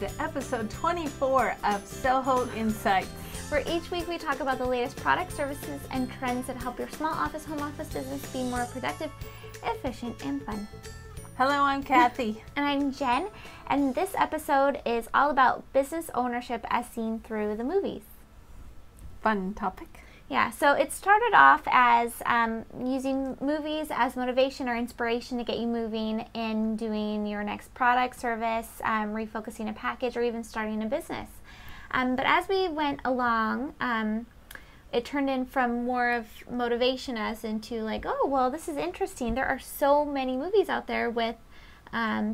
to episode 24 of SOHO Insights, where each week we talk about the latest products, services, and trends that help your small office, home office business be more productive, efficient, and fun. Hello, I'm Kathy. And I'm Jen, and this episode is all about business ownership as seen through the movies. Fun topic. Yeah, so it started off as using movies as motivation or inspiration to get you moving in doing your next product, service, refocusing a package, or even starting a business. But as we went along, it turned in from more of motivation as into like, oh, well, this is interesting. There are so many movies out there with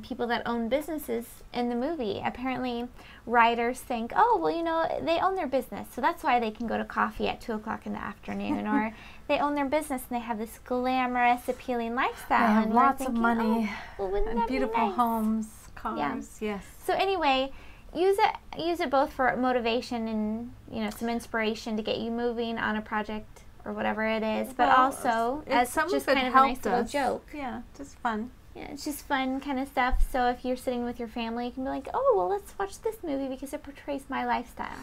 people that own businesses in the movie. Apparently, writers think, oh, well, you know, they own their business, so that's why they can go to coffee at 2 o'clock in the afternoon, or they own their business and they have this glamorous, appealing lifestyle. They have and lots thinking, of money, oh, well, and beautiful homes, cars, yes. So anyway, use it both for motivation and, you know, some inspiration to get you moving on a project or whatever it is, but also as just kind of a nice little joke. Yeah, just fun. Yeah, it's just fun kind of stuff. So if you're sitting with your family, you can be like, oh, well, let's watch this movie because it portrays my lifestyle.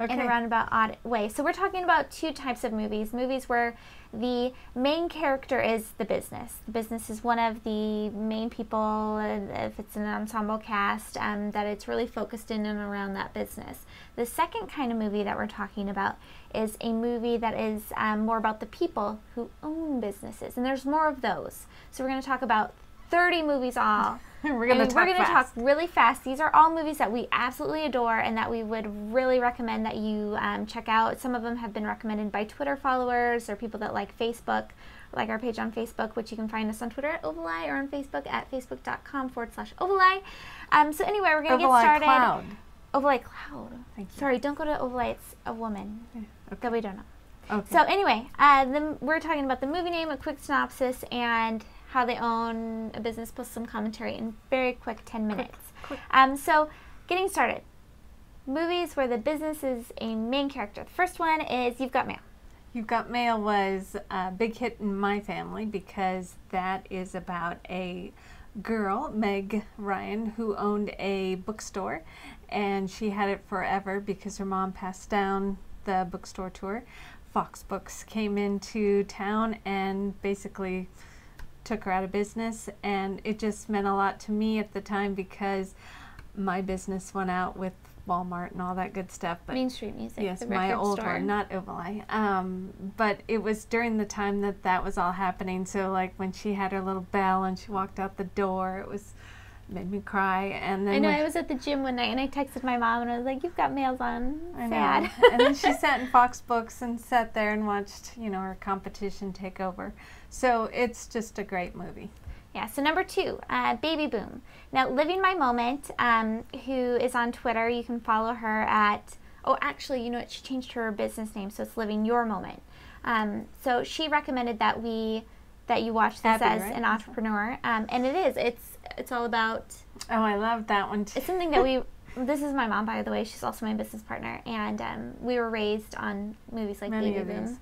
Okay. In a roundabout odd way. So we're talking about two types of movies. Movies where the main character is the business. The business is one of the main people, if it's an ensemble cast, that it's really focused in and around that business. The second kind of movie that we're talking about is a movie that is more about the people who own businesses. And there's more of those. So we're going to talk about 30 movies all. We're going to talk really fast. These are all movies that we absolutely adore and that we would really recommend that you check out. Some of them have been recommended by Twitter followers or people that like Facebook, like our page on Facebook, which you can find us on Twitter at Ovaleye or on Facebook at facebook.com/Ovaleye. So anyway, we're going to get started. Cloud. Ovaleye Cloud. Thank you. Sorry, don't go to Ovaleye. It's a woman that we don't know. Okay. So anyway, we're talking about the movie name, a quick synopsis, and how they own a business, plus some commentary in very quick 10 minutes. Quick. So getting started. Movies where the business is a main character. The first one is You've Got Mail. You've Got Mail was a big hit in my family because that is about a girl, Meg Ryan, who owned a bookstore, and she had it forever because her mom passed down the bookstore to her. Fox Books came into town and basically took her out of business, and it just meant a lot to me at the time because my business went out with Walmart and all that good stuff. But Main Street Music. yes, the my old store. one, not Ovaleye. But it was during the time that was all happening. So like when she had her little bell and she walked out the door, it made me cry. And then I know, I was at the gym one night and I texted my mom and I was like, You've Got Mail's on. I Sad. know. And then she sat in Fox Books and sat there and watched, you know, her competition take over. So it's just a great movie. Yeah, so number 2, Baby Boom. Now, Living My Moment, who is on Twitter, you can follow her at, oh, actually, you know what, she changed her business name, so it's Living Your Moment. So she recommended that you watch this as an entrepreneur, and it is. It's all about... Oh, I love that one too. It's something that this is my mom, by the way. She's also my business partner, and we were raised on movies like Many Baby of Boom. these.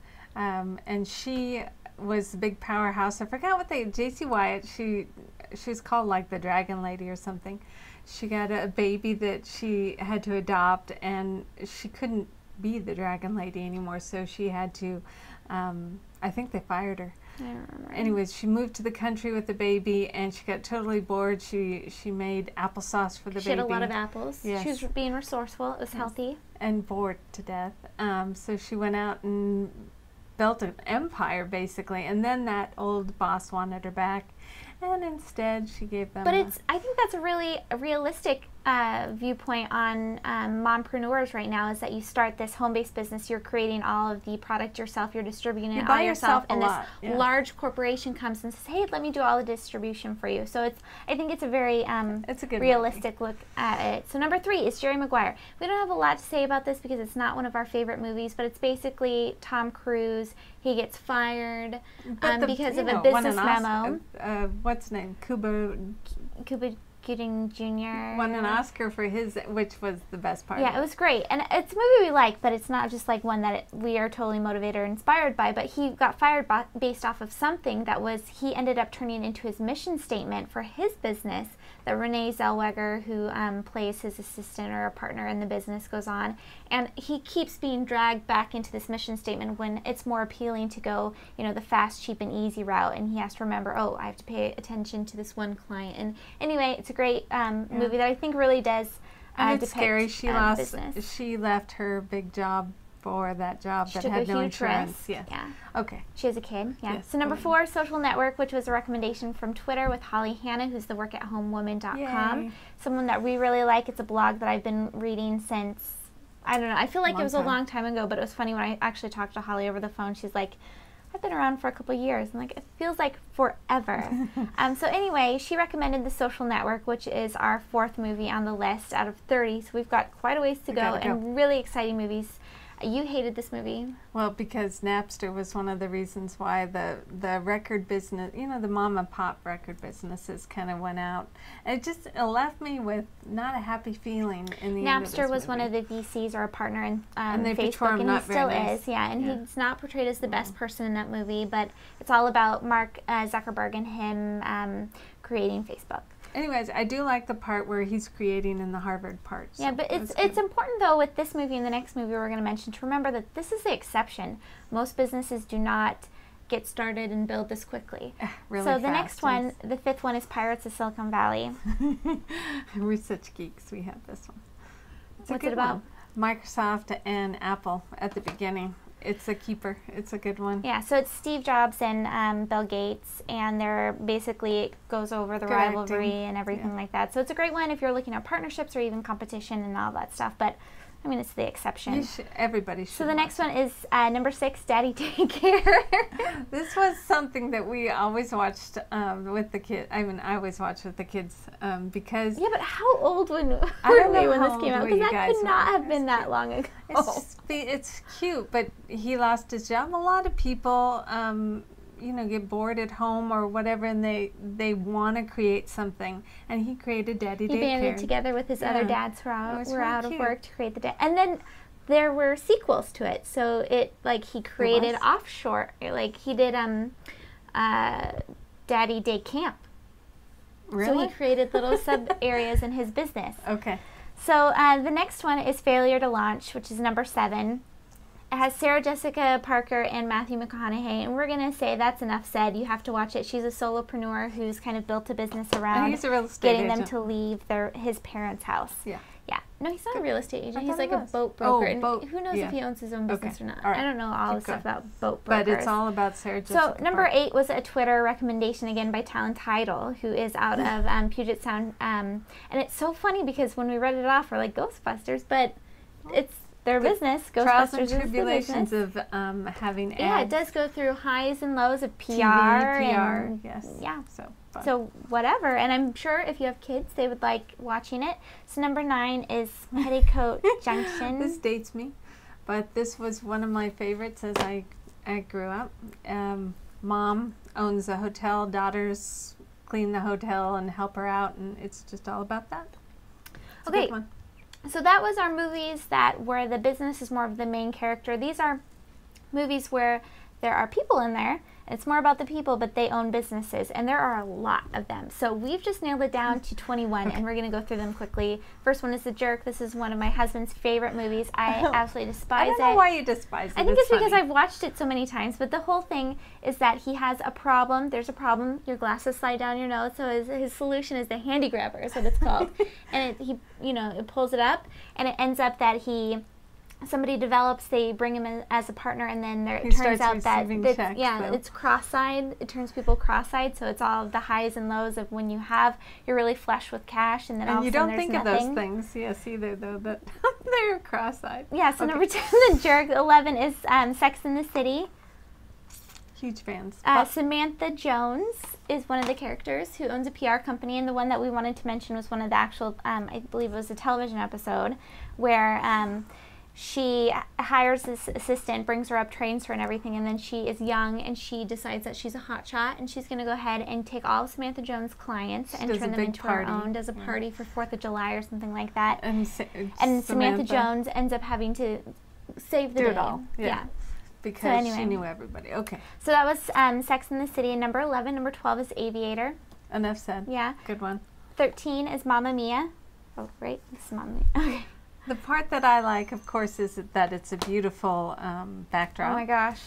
And she was a big powerhouse. I forgot what J.C. Wyatt, she was called like the Dragon Lady or something. She got a baby that she had to adopt, and she couldn't be the Dragon Lady anymore, so she had to, I think they fired her. I don't remember. Anyways, she moved to the country with the baby, and she got totally bored. She made applesauce for the baby. She had a lot of apples. Yes. She was being resourceful. It was healthy. And bored to death. So she went out and built an empire, basically. And then that old boss wanted her back, and instead she gave them. But I think that's a really realistic viewpoint on mompreneurs right now, is that you start this home-based business, you're creating all of the product yourself, you're distributing it all yourself, and this large corporation comes and says, hey, let me do all the distribution for you. So I think it's a very it's a good realistic look at it. So number 3 is Jerry Maguire. We don't have a lot to say about this because it's not one of our favorite movies, but it's basically Tom Cruise. He gets fired because of a business memo. What's his name? Cuba Gooding Jr. won an Oscar for his, which was the best part. Yeah, it was great. And it's a movie we like, but it's not just like one that we are totally motivated or inspired by. But he got fired based off of something that was, he ended up turning into his mission statement for his business that Renee Zellweger, who plays his assistant or a partner in the business, goes on. And he keeps being dragged back into this mission statement when it's more appealing to go, you know, the fast, cheap, and easy route. And he has to remember, oh, I have to pay attention to this one client. And anyway, it's a great movie that I think really does and it's scary. business. She left her big job for that job She that took had a no huge insurance. risk. Yes. Yeah. Okay. She has a kid. Yeah. Yes. So number 4, Social Network, which was a recommendation from Twitter with Holly Hanna, who's the workathomewoman.com. Yay. Someone that we really like. It's a blog that I've been reading since, I don't know, I feel like it was a long time ago, but it was funny when I actually talked to Holly over the phone. She's like, I've been around for a couple years. And like, it feels like forever. So anyway, she recommended The Social Network, which is our 4th movie on the list out of 30. So we've got quite a ways to go and really exciting movies. You hated this movie. Well, because Napster was one of the reasons why the record business, you know, the mom and pop record businesses kind of went out. It left me with not a happy feeling in the end of Napster this was movie. one of the VCs or a partner in and they Facebook, and he still nice. is. Yeah, and he's not portrayed as the best person in that movie, but it's all about Mark Zuckerberg and him creating Facebook. Anyways, I do like the part where he's creating in the Harvard part. So yeah, but it's important, though, with this movie and the next movie we're going to mention, to remember that this is the exception. Most businesses do not get started and build this quickly. Really so fast, the next one, the 5th one, is Pirates of Silicon Valley. We're such geeks. We have this one. What's it about? Microsoft and Apple at the beginning. It's a keeper. It's a good one. Yeah, so it's Steve Jobs and Bill Gates, and they're basically, it goes over the rivalry and everything like that. So it's a great one if you're looking at partnerships or even competition and all that stuff. But I mean, it's the exception. Everybody should. So the next one is number 6, Daddy Daycare. This was something that we always watched with the kids. I mean, I always watched with the kids because. Yeah, but how old were we when this came out? Because that could not have been that long ago. It's cute, but he lost his job. A lot of people, you know, get bored at home or whatever, and they want to create something. And he created Daddy Daycare. He banded together with his other dads who were out of cute. work to create the day. And then there were sequels to it. So it, like, he created offshore, like he did Daddy Day Camp. Really? So he created little sub areas in his business. Okay. So the next one is Failure to Launch, which is number 7. It has Sarah Jessica Parker and Matthew McConaughey, and we're going to say that's enough said. You have to watch it. She's a solopreneur who's kind of built a business around he's a real estate getting agent. them to leave his parents' house. Yeah. Yeah. No, he's not a real estate agent. He's like he a was. boat broker. Oh, and boat. who knows if he owns his own business or not. All right. I don't know all the stuff about boat brokers. But it's all about Sarah Jessica So number Parker. 8 was a Twitter recommendation, again, by Talent Idol, who is out of Puget Sound. And it's so funny because when we read it off, we're like, Ghostbusters, but it's their business. Trials Ghostbusters and tribulations is the of having ads. Yeah, it does go through highs and lows of PR. TV, and, yes. Yeah. So fun. So whatever. And I'm sure if you have kids, they would like watching it. So number 9 is Petticoat Junction. This dates me, but this was one of my favorites as I grew up. Mom owns a hotel. Daughters clean the hotel and help her out, and it's just all about that. It's a good one. So that was our movies that where the business is more of the main character. These are movies where there are people in there. It's more about the people, but they own businesses, and there are a lot of them. So we've just nailed it down to 21, and we're going to go through them quickly. First one is The Jerk. This is one of my husband's favorite movies. I absolutely despise it. I don't know why you despise it. I think it's because I've watched it so many times, but the whole thing is that he has a problem. There's a problem. Your glasses slide down your nose, so his solution is the handy grabber, is what it's called. And it pulls it up, and it ends up that somebody develops, they bring him in as a partner, and then it turns out that it's cross-eyed. It turns people cross-eyed, so it's all the highs and lows of when you're really flush with cash, and then all of a sudden there's nothing. And you don't think of those things, yes, either, though, that they're cross-eyed. Yeah, so number 10, The Jerk. 11 is Sex and the City. Huge fans. Samantha Jones is one of the characters who owns a PR company, and the one that we wanted to mention was one of the actual, I believe it was a television episode, where she hires this assistant, brings her up, trains her and everything, and then she is young and she decides that she's a hotshot and she's going to go ahead and take all of Samantha Jones' clients and turn them into her own, does a party for 4th of July or something like that. And Samantha Jones ends up having to save the day. Do it all. Yeah. Because she knew everybody. Okay. So that was Sex and the City. And number 11. Number 12 is Aviator. Enough said. Yeah. Good one. 13 is Mamma Mia. Oh, right. This is Mamma Mia. Okay. The part that I like, of course, is that it's a beautiful backdrop. Oh my gosh.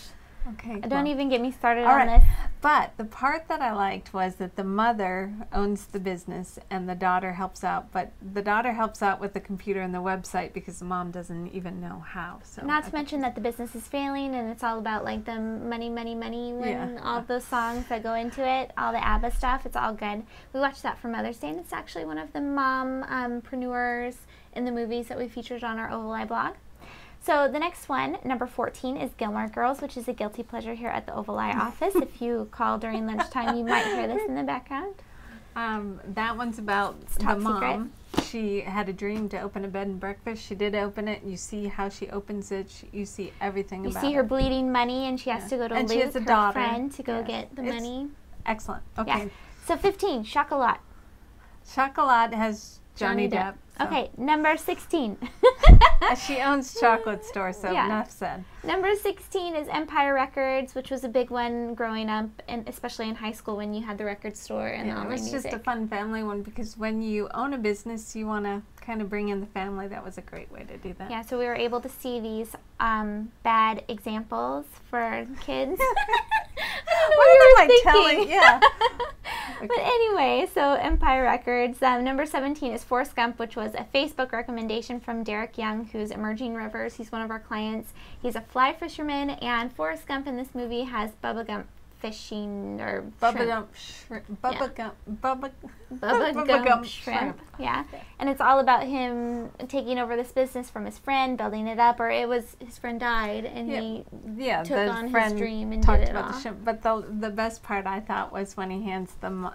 Okay. Don't even get me started on this. But the part that I liked was that the mother owns the business and the daughter helps out. But the daughter helps out with the computer and the website because the mom doesn't even know how. So not to mention that the business is failing and it's all about like the money, when all those songs that go into it, all the ABBA stuff, it's all good. We watched that for Mother's Day and it's actually one of the mompreneurs in the movies that we featured on our Ovaleye blog. So the next one, number 14, is Gilmore Girls, which is a guilty pleasure here at the Ovaleye office. If you call during lunchtime, you might hear this in the background. That one's about the mom. She had a dream to open a bed and breakfast. She did open it. You see how she opens it. You see everything about it. You see her bleeding money, and she has to go to Luke, her friend, to go get the money. Excellent. Okay. Yeah. So 15, Chocolat. Chocolat has Johnny Depp. So. Okay, number 16. She owns chocolate store, so enough said. Number 16 is Empire Records, which was a big one growing up, and especially in high school when you had the record store and the online music. It's just a fun family one because when you own a business, you want to kind of bring in the family. That was a great way to do that. Yeah, so we were able to see these bad examples for kids. What are they telling? Yeah. Okay. But anyway, so Empire Records. Number 17 is Forrest Gump, which was a Facebook recommendation from Derek Young, who's Emerging Rivers. He's one of our clients. He's a fly fisherman, and Forrest Gump in this movie has Bubba Gump fishing or Bubba Gump shrimp. Yeah. And it's all about him taking over this business from his friend, building it up, or it was his friend died and he took on his dream and did it all. But the best part I thought was when he hands the mom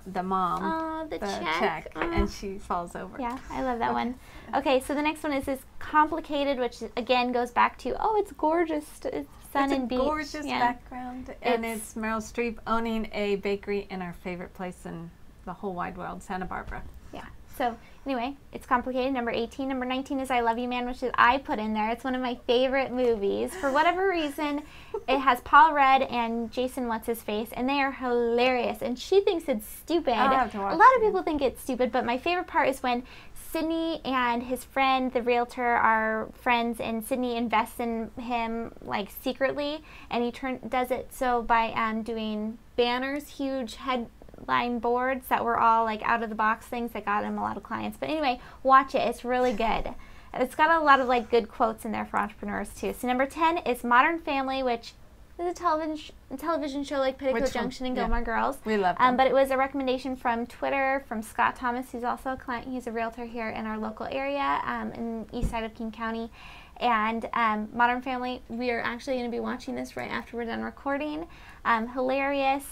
the check. And she falls over. Yeah, I love that one. Okay, so the next one is this Complicated, which again goes back to, it's gorgeous. It's sun and beach. It's a gorgeous background, and it's Meryl Streep owning a bakery in our favorite place in the whole wide world, Santa Barbara. Yeah. So anyway, it's Complicated. Number 18. Number 19 is I Love You Man, which is I put in there. It's one of my favorite movies. For whatever reason, it has Paul Rudd and Jason What's-His-Face, and they are hilarious. And she thinks it's stupid. I'll have to watch a lot of people think it's stupid, but my favorite part is when Sydney and his friend, the realtor, are friends, and Sydney invests in him like secretly, and he does it so by doing banners, huge headline boards that were all like out of the box things that got him a lot of clients. But anyway, watch it; it's really good. It's got a lot of like good quotes in there for entrepreneurs too. So number 10 is Modern Family, which is a television show like Petticoat Junction and Gilmore Girls. We love them. But it was a recommendation from Twitter from Scott Thomas, who's also a client. He's a realtor here in our local area in the east side of King County. And Modern Family, we are actually going to be watching this right after we're done recording. Hilarious.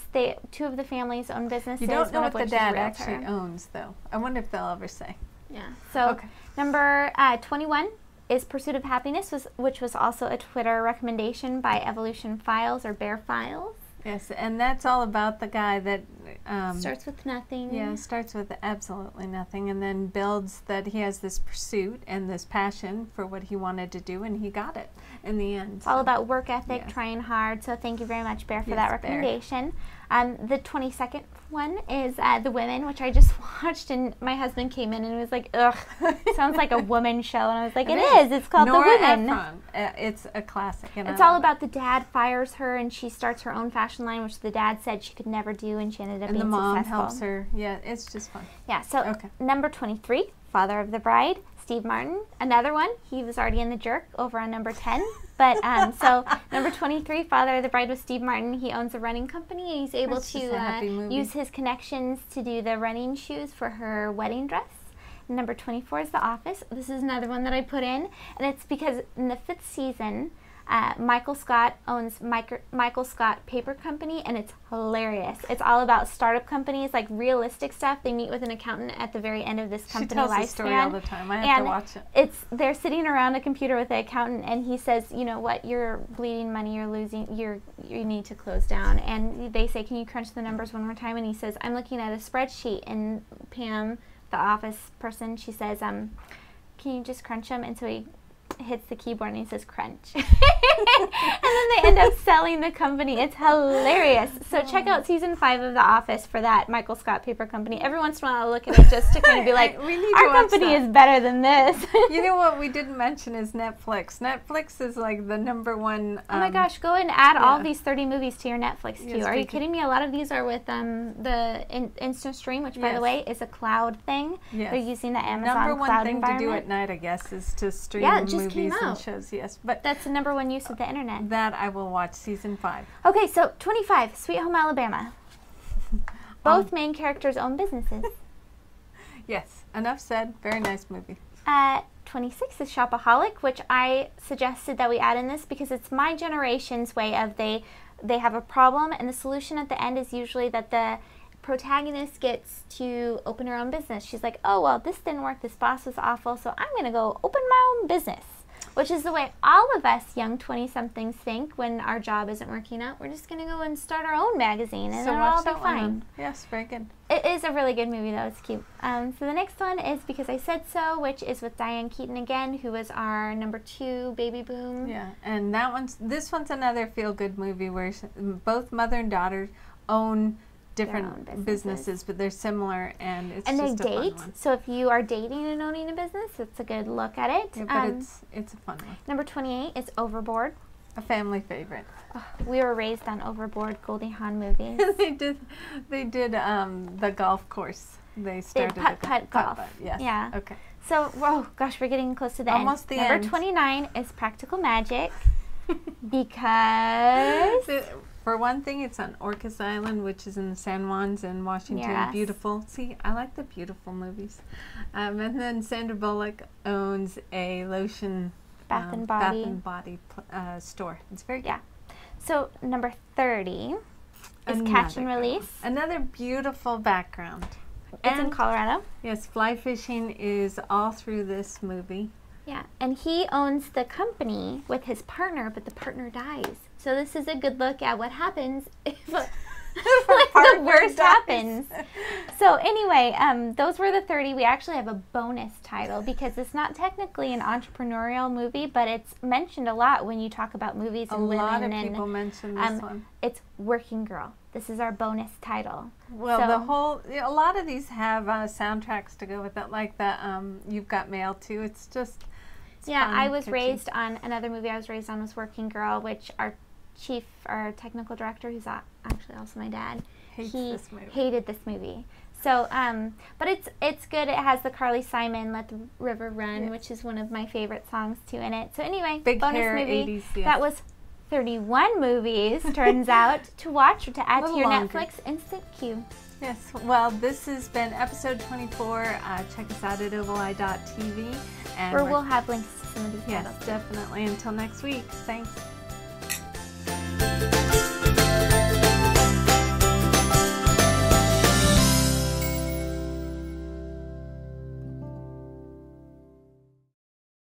Two of the families own businesses. You don't know what the dad actually owns, though. I wonder if they'll ever say. Yeah. So number 21 is Pursuit of Happiness, which was also a Twitter recommendation by Evolution Files or Bear Files. Yes, and that's all about the guy that starts with nothing. Yeah, starts with absolutely nothing, and then builds that he has this pursuit and this passion for what he wanted to do, and he got it in the end. It's all about work ethic, trying hard. So thank you very much, Bear, for that recommendation. The 22nd one is The Women, which I just watched, and my husband came in and was like, ugh, sounds like a woman show. And I was like, it is. It's called Nora The Women. Ephron. It's a classic. And it's all about the dad fires her, and she starts her own fashion line, which the dad said she could never do, and she ended up being successful. And the mom helps her. Yeah, it's just fun. Yeah, so number 23, Father of the Bride, Steve Martin. Another one. He was already in The Jerk over on number 10. But so number 23, Father of the Bride with Steve Martin. He owns a running company, and he's able to use his connections to do the running shoes for her wedding dress. Number 24 is The Office. This is another one that I put in, and it's because in the 5th season, Michael Scott owns Michael Scott Paper Company, and it's hilarious. It's all about startup companies, like realistic stuff. They meet with an accountant at the very end of this company lifespan. She tells the story all the time. I have to watch it. They're sitting around a computer with the accountant, and he says, you know what, you're bleeding money, you're losing, you need to close down. And they say, can you crunch the numbers one more time? And he says, I'm looking at a spreadsheet. And Pam, the office person, she says, can you just crunch them? And so he hits the keyboard and he says crunch. And then they end up selling the company. It's hilarious. So check out season 5 of The Office for that Michael Scott Paper Company. Every once in a while I'll look at it just to kind of be like, our company is better than this. You know what we didn't mention is Netflix. Netflix is like the #1. Oh my gosh, go and add all these 30 movies to your Netflix queue. Are you kidding me? A lot of these are with the Instant Stream, which by the way is a cloud thing. They're using the Amazon cloud environment. #1 thing to do at night, I guess, is to stream movies and shows. Yes, but that's the #1 use of the internet. That I will watch season 5. Okay, so 25, Sweet Home Alabama. Both main characters own businesses. Yes, enough said. Very nice movie. 26 is Shopaholic, which I suggested that we add in this because it's my generation's way of they have a problem, and the solution at the end is usually that the protagonist gets to open her own business. She's like, oh, well, this didn't work. This boss was awful, so I'm going to go open my own business. Which is the way all of us young 20-somethings think when our job isn't working out. We're just going to go and start our own magazine, and it'll all be fine. Yes, very good. It is a really good movie, though. It's cute. So the next one is Because I Said So, which is with Diane Keaton again, who was our #2 baby boom. Yeah, and this one's another feel-good movie where both mother and daughter own different businesses, but they're similar, and it's just a fun one. And they date. So if you are dating and owning a business, it's a good look at it. Yeah, but it's a fun one. #28 is Overboard. A family favorite. Oh, we were raised on Overboard Goldie Hawn movies. they did the golf course. They started putt golf. Yes. Yeah. Okay. So, oh gosh, we're getting close to the end. Almost the end. #29 is Practical Magic because for one thing, it's on Orcas Island, which is in the San Juans in Washington. Yes. Beautiful. See, I like the beautiful movies. And then Sandra Bullock owns a lotion Bath and Body store. It's very good. Yeah. So #30 is Catch and Release. Another beautiful background. It's in Colorado. Yes, fly fishing is all through this movie. Yeah, and he owns the company with his partner, but the partner dies. So this is a good look at what happens if the worst happens. So anyway, those were the 30. We actually have a bonus title because it's not technically an entrepreneurial movie, but it's mentioned a lot when you talk about movies and women. A lot of people mention this one. It's Working Girl. This is our bonus title. Well, a lot of these have soundtracks to go with it, like the You've Got Mail too. It's just fun, I was raised on another movie I was raised on was Working Girl, which our technical director, who's actually also my dad, hated this movie. So, but it's good. It has the Carly Simon "Let the River Run," which is one of my favorite songs too in it. So anyway, Big bonus hair, movie. 80s, yes. That was 31 movies. Turns out to watch or to add to your longer. Netflix instant queue. Yes. Well, this has been episode 24. Check us out at ovaleye.tv. Where we'll have links to some of these titles. Yes, definitely. Until next week. Thanks.